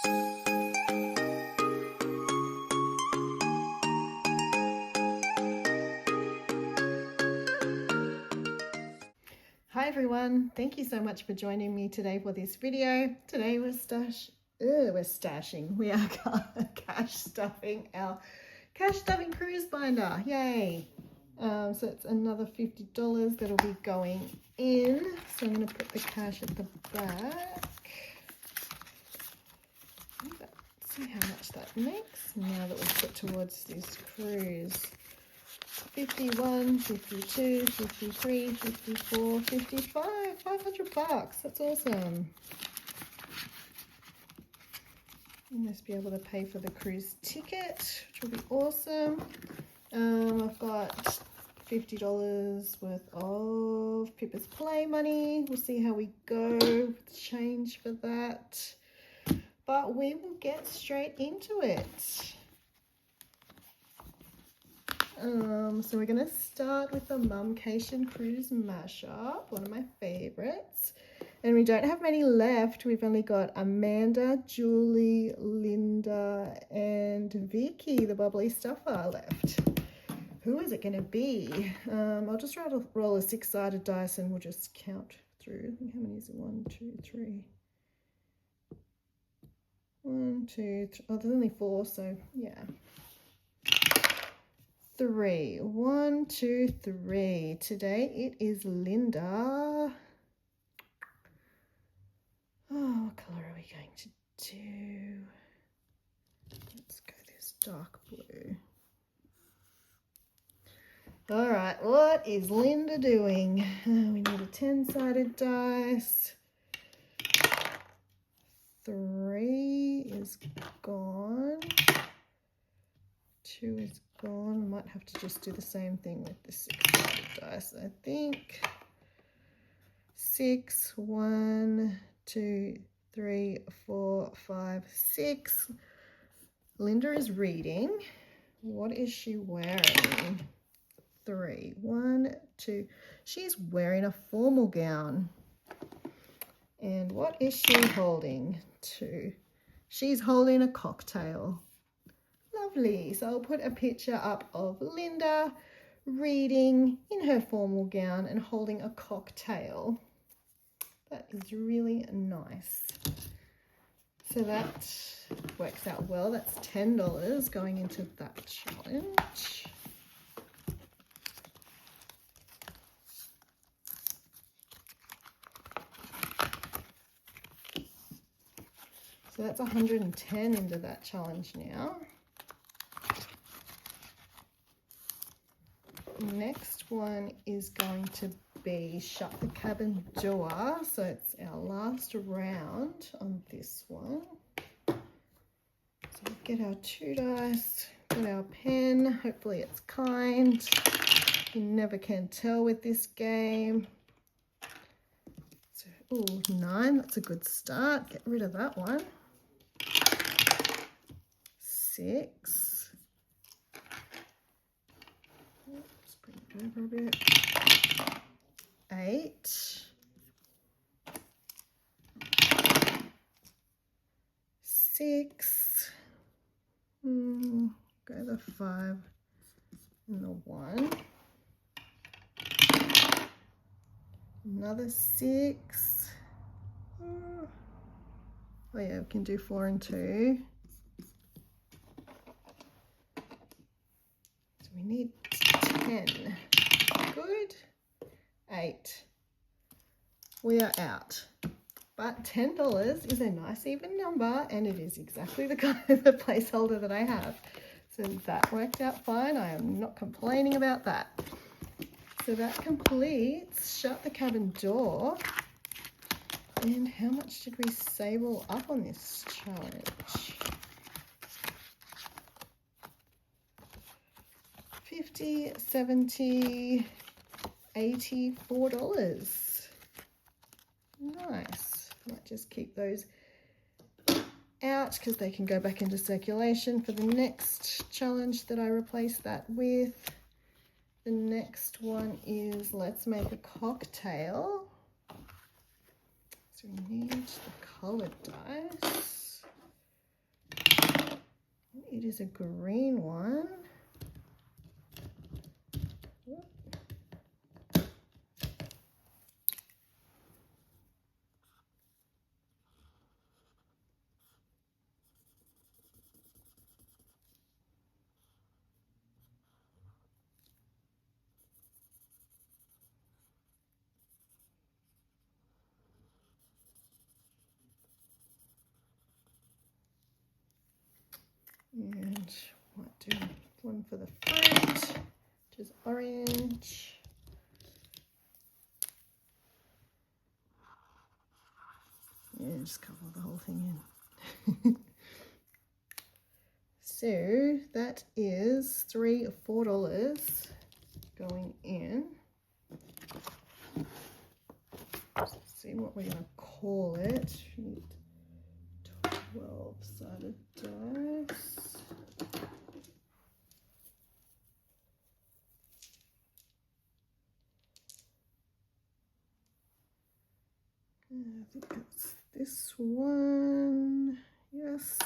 Hi everyone, thank you so much for joining me today for this video. Today we are cash stuffing our cash stuffing cruise binder. Yay! So it's another $50 that'll be going in. So I'm going to put the cash at the back. Let's see how much that makes now that we've put towards this cruise. 51, 52, 53, 54, 55, $500. That's awesome. You must be able to pay for the cruise ticket, which will be awesome. I've got $50 worth of Pippa's Play money. We'll see how we go with change for that. But we will get straight into it. So we're going to start with the Mumcation Cruise Mashup, one of my favorites. And we don't have many left. We've only got Amanda, Julie, Linda, and Vicky, the bubbly stuffer, left. Who is it going to be? I'll just roll a 6-sided dice and we'll just count through. How many is it? 1, 2, 3. 1, 2, 3. Oh, there's only 4, so yeah. 3. 1, 2, 3. Today it is Linda. Oh, what color are we going to do? Let's go this dark blue. All right, what is Linda doing? We need a 10-sided dice. 3 is gone. 2 is gone. We might have to just do the same thing with the 6-sided dice, I think. 6, 1, 2, 3, 4, 5, 6. Linda is reading. What is she wearing? 3, 1, 2. She's wearing a formal gown. And what is she holding? 2. She's holding a cocktail. Lovely. So I'll put a picture up of Linda reading in her formal gown and holding a cocktail. That is really nice. So that works out well. That's $10 going into that challenge. So that's 110 into that challenge now. Next one is going to be Shut the Cabin Door. So it's our last round on this one. So we'll get our 2 dice, get our pen. Hopefully it's kind. You never can tell with this game. So, ooh, 9, that's a good start. Get rid of that one. 6. Over a bit. 8. 6. Go the 5 and the 1. Another 6. Oh yeah, we can do 4 and 2. So we need 10. Good. 8. We are out. But $10 is a nice even number, and it is exactly the kind of the placeholder that I have. So that worked out fine. I am not complaining about that. So that completes Shut the Cabin Door. And how much did we save all up on this challenge? 50, 70, $84. Nice. Might just keep those out because they can go back into circulation for the next challenge that I replace that with. The next one is Let's Make a Cocktail. So we need the colored dice. It is a green one. And might do one for the fruit, which is orange. And just cover the whole thing in. So that is $3 or $4 going in. Let's see what we're going to call it. 12-sided dice. I think it's this one. Yes.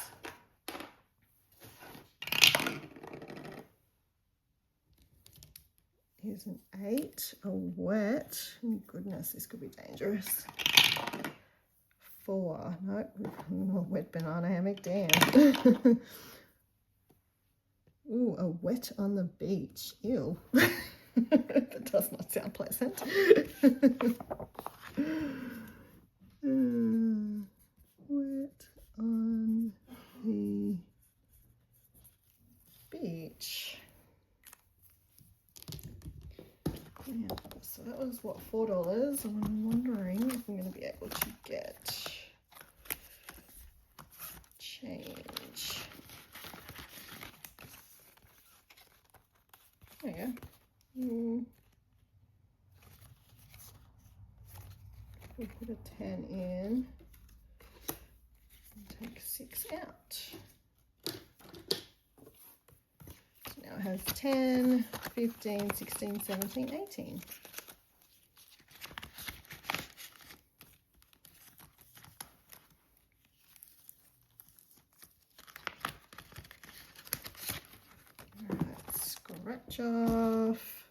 Here's an 8, a wet. Oh, goodness, this could be dangerous. 4. Nope, a wet banana hammock, damn. Ooh, a wet on the beach. Ew. That does not sound pleasant. Wet on the beach. Yeah, so that was what, $4, and I'm wondering if I'm going to be able to get change. Oh yeah. We'll put a 10 in and take 6 out. So now it has 10, 15, 16, 17, 18. Alright, scratch off.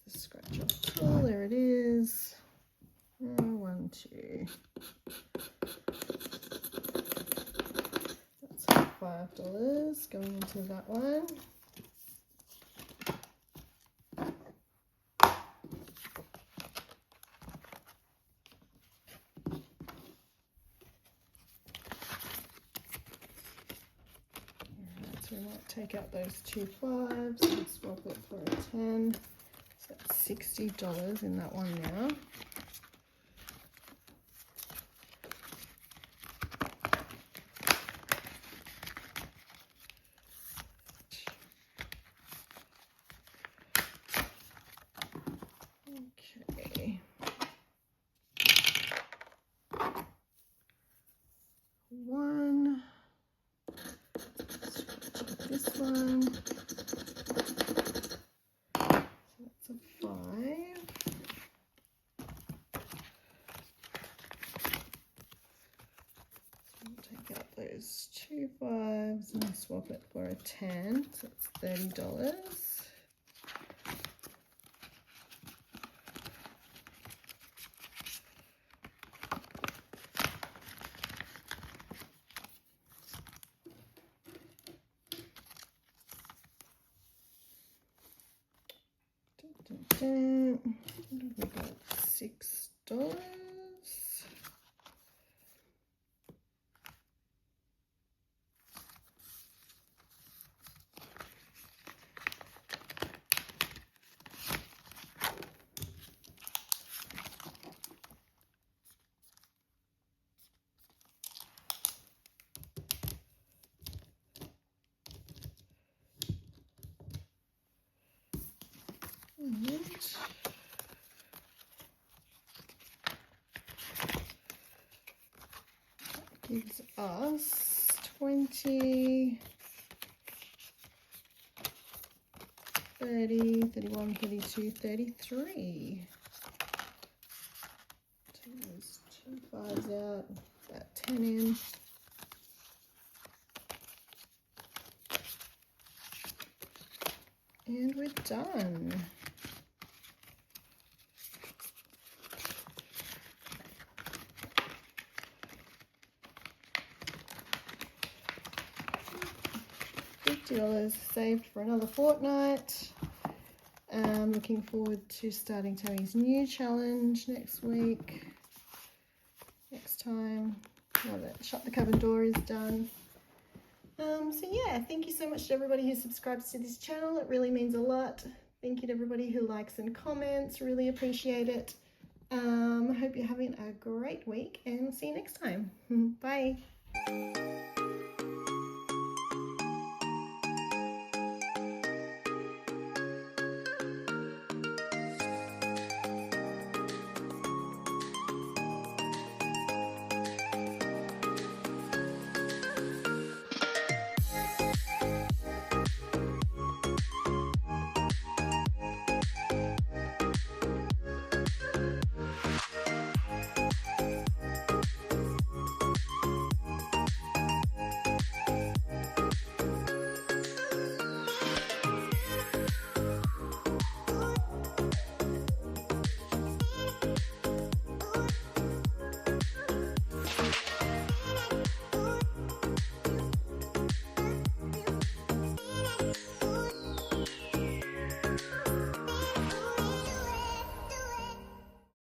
Scratch off tool, there it is. 1, 2. That's $5 going into that one. Alright, so we might take out those 2 5s and swap it for a 10. So that's $60 in that one now. Okay. 1. This one. So that's a 5. Take out those 2 5s and swap it for a 10, so it's $30. We got $6. Gives us 20, 30, 31, 32, 33. So there's 5's out, that 10 in. And we're done. $50 saved for another fortnight. Looking forward to starting Tammy's new challenge next week. Next time, now that Shut the Cabin Door is done. So yeah, thank you so much to everybody who subscribes to this channel. It really means a lot. Thank you to everybody who likes and comments. Really appreciate it. I hope you're having a great week and see you next time. Bye.